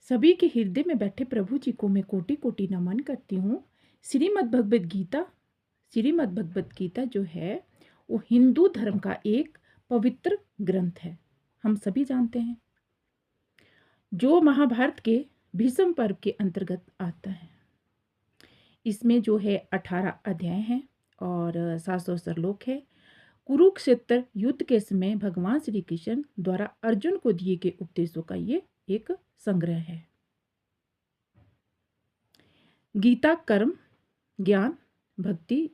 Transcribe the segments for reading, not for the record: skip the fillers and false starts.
सभी के हृदय में बैठे प्रभु जी को मैं कोटि कोटि नमन करती हूँ। श्रीमद् भगवत गीता जो है वो हिंदू धर्म का एक पवित्र ग्रंथ है, हम सभी जानते हैं, जो महाभारत के भीष्म पर्व के अंतर्गत आता है। इसमें जो है 18 अध्याय हैं और 700 श्लोक है। कुरुक्षेत्र युद्ध के समय भगवान श्री कृष्ण द्वारा अर्जुन को दिए गए उपदेशों का ये एक संग्रह है। गीता कर्म, ज्ञान, भक्ति,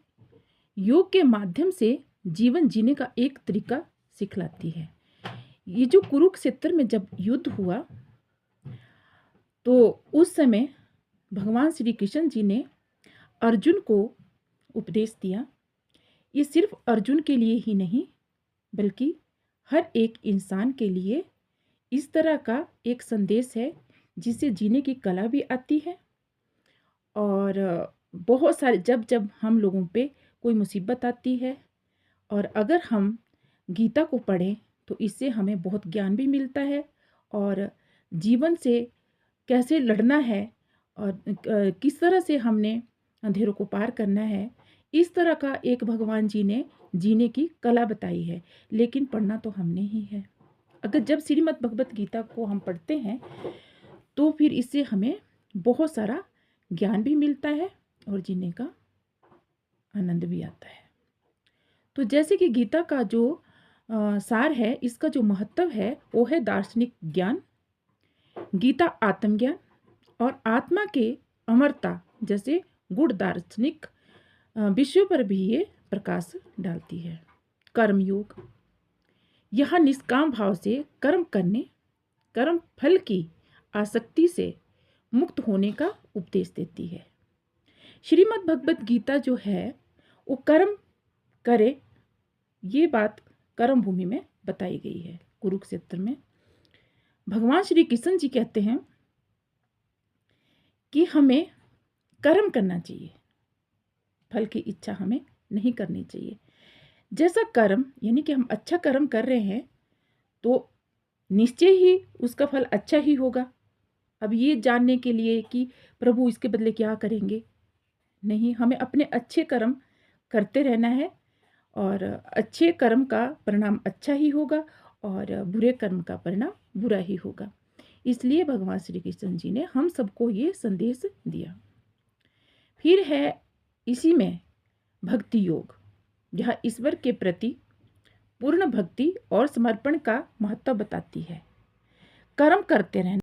योग के माध्यम से जीवन जीने का एक तरीका सिखलाती है। ये जो कुरुक्षेत्र में जब युद्ध हुआ तो उस समय भगवान श्री कृष्ण जी ने अर्जुन को उपदेश दिया। ये सिर्फ अर्जुन के लिए ही नहीं बल्कि हर एक इंसान के लिए इस तरह का एक संदेश है जिससे जीने की कला भी आती है। और बहुत सारे जब हम लोगों पे कोई मुसीबत आती है और अगर हम गीता को पढ़ें तो इससे हमें बहुत ज्ञान भी मिलता है और जीवन से कैसे लड़ना है और किस तरह से हमने अंधेरों को पार करना है, इस तरह का एक भगवान जी ने जीने की कला बताई है। लेकिन पढ़ना तो हमने ही है। अगर जब श्रीमद् भगवत गीता को हम पढ़ते हैं तो फिर इससे हमें बहुत सारा ज्ञान भी मिलता है और जीने का आनंद भी आता है। तो जैसे कि गीता का जो सार है, इसका जो महत्व है वो है दार्शनिक ज्ञान, गीता आत्मज्ञान और आत्मा के अमरता जैसे गुण दार्शनिक विषयों पर भी ये प्रकाश डालती है। कर्मयोग, यह निष्काम भाव से कर्म करने, कर्म फल की आसक्ति से मुक्त होने का उपदेश देती है। श्रीमद् भगवत गीता जो है वो कर्म करे, ये बात कर्म भूमि में बताई गई है। कुरुक्षेत्र में भगवान श्री कृष्ण जी कहते हैं कि हमें कर्म करना चाहिए, फल की इच्छा हमें नहीं करनी चाहिए। जैसा कर्म यानी कि हम अच्छा कर्म कर रहे हैं तो निश्चय ही उसका फल अच्छा ही होगा। अब ये जानने के लिए कि प्रभु इसके बदले क्या करेंगे, नहीं, हमें अपने अच्छे कर्म करते रहना है और अच्छे कर्म का परिणाम अच्छा ही होगा और बुरे कर्म का परिणाम बुरा ही होगा। इसलिए भगवान श्री कृष्ण जी ने हम सबको ये संदेश दिया। फिर है इसी में भक्ति योग, जहाँ ईश्वर के प्रति पूर्ण भक्ति और समर्पण का महत्व बताती है। कर्म करते रहना